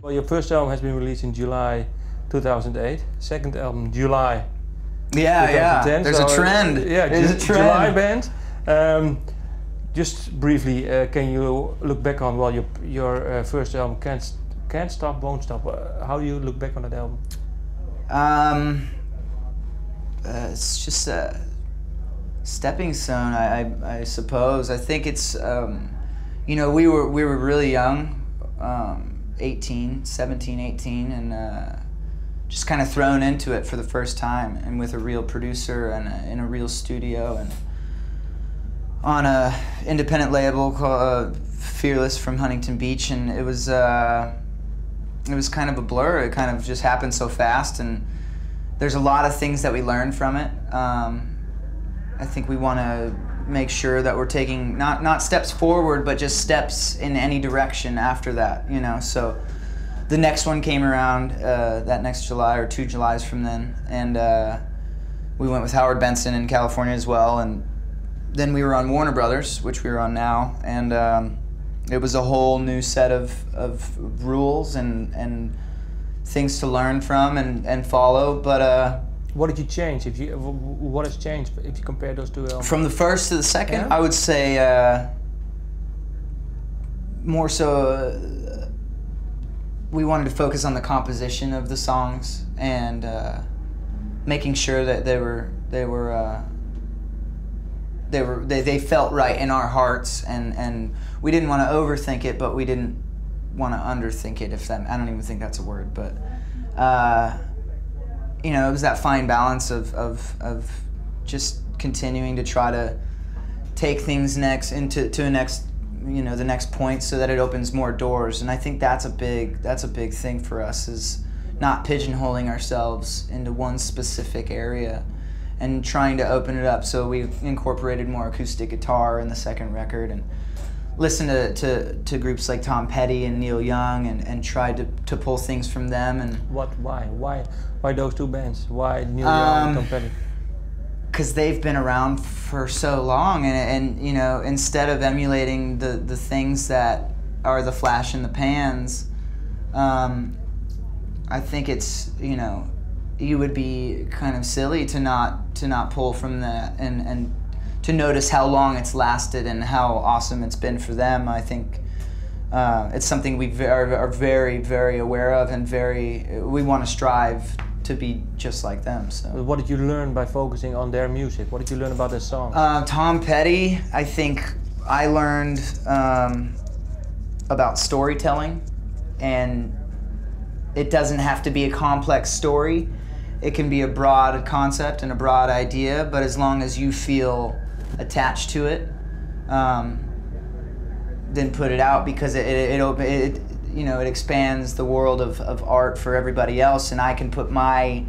Well, your first album has been released in July 2008. Second album, July 2010. There's a trend. Yeah, there's a trend. July band. Just briefly, can you look back on your first album, Can't Stop, Won't Stop? How do you look back on that album? It's just a stepping stone, I suppose. I think it's, you know, we were really young, 17, 18, and just kind of thrown into it for the first time, and with a real producer and in a real studio, and on a independent label called Fearless from Huntington Beach, and it was kind of a blur. It kind of just happened so fast, and there's a lot of things that we learned from it. I think we want to make sure that we're taking not steps forward, but just steps in any direction after that, you know. So the next one came around that next July, or 2 Julys from then, and we went with Howard Benson in California as well, and then we were on Warner Brothers, which we are on now, and it was a whole new set of rules and things to learn from and follow. But what did you change? What has changed if you compare those two albums? From the first to the second, yeah? I would say more so we wanted to focus on the composition of the songs and making sure that they felt right in our hearts, and we didn't want to overthink it, but we didn't want to underthink it. I don't even think that's a word, but you know, it was that fine balance of just continuing to try to take things to a next, you know, the next point, so that it opens more doors. And I think that's a big thing for us, is not pigeonholing ourselves into one specific area, and trying to open it up. So we incorporated more acoustic guitar in the second record, and listened to groups like Tom Petty and Neil Young, and tried to pull things from them. And why those two bands? Why Neil Young and Tom Petty? Because they've been around for so long, and you know, instead of emulating the things that are the flash in the pans, I think it's, you know, you would be kind of silly to not pull from that, and to notice how long it's lasted and how awesome it's been for them. I think it's something we are very, very aware of, and we want to strive to be just like them. So, what did you learn by focusing on their music? What did you learn about their songs? Tom Petty, I think I learned about storytelling, and it doesn't have to be a complex story. It can be a broad concept and a broad idea, but as long as you feel attached to it, then put it out, because it you know, it expands the world of art for everybody else, and I can put my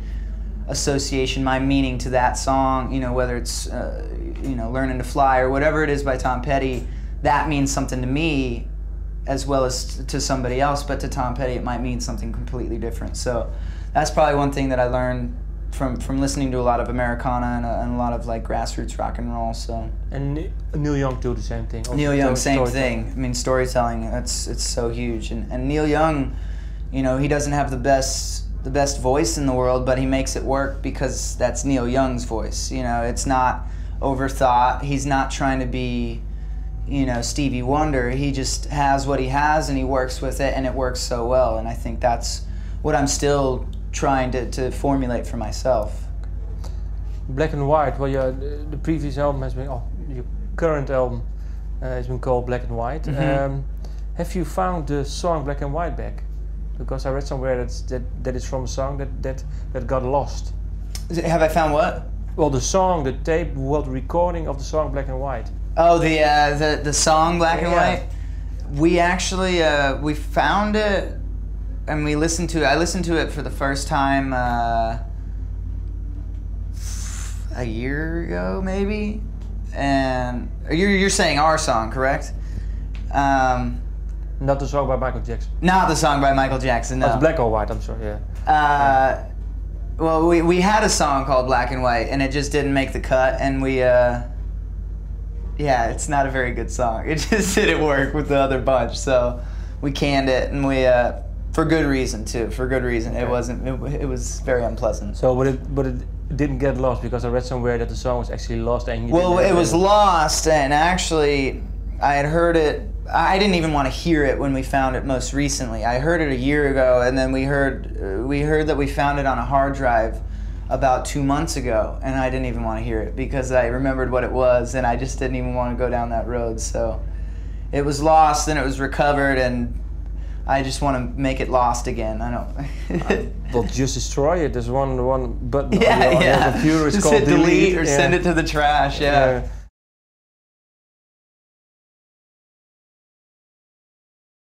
association, my meaning to that song, you know, whether it's you know, Learning to Fly or whatever it is by Tom Petty, that means something to me as well as to somebody else, but to Tom Petty it might mean something completely different. So that's probably one thing that I learned from listening to a lot of Americana and a lot of like grassroots rock and roll. So, and Neil Young too, the same thing. Also Neil Young, same thing. I mean, storytelling, it's so huge. And Neil Young, you know, he doesn't have the best voice in the world, but he makes it work because that's Neil Young's voice. You know, it's not overthought. He's not trying to be, you know, Stevie Wonder. He just has what he has, and he works with it, and it works so well. And I think that's what I'm still trying to formulate for myself. Black and White. Well, the previous album has been, your current album has been called Black and White. Mm-hmm. Have you found the song Black and White back? Because I read somewhere that is from a song that got lost. Have I found what? Well, the song, the tape, recording of the song Black and White. Oh, the song Black and White. We actually we found it. And we listened to it. I listened to it for the first time a year ago, maybe. And you're saying our song, correct? Not the song by Michael Jackson. Not the song by Michael Jackson. No. That's Black or White. I'm sorry. Yeah. Well, we had a song called Black and White, and it just didn't make the cut. And we, yeah, it's not a very good song. It just didn't work with the other bunch. So we canned it, and we For good reason too. For good reason. Okay. It wasn't. It was very unpleasant. So, but it didn't get lost, because I read somewhere that the song was actually lost, and you Well, didn't have it was lost, and actually, I had heard it. I didn't even want to hear it when we found it most recently. I heard it a year ago, and then we heard that we found it on a hard drive about 2 months ago, and I didn't even want to hear it because I remembered what it was, and I just didn't even want to go down that road. So it was lost, and it was recovered, and I just want to make it lost again. I don't. Well, just destroy it. There's one button Yeah, on your yeah. computer. It's Just called hit delete or yeah. send it to the trash. Yeah.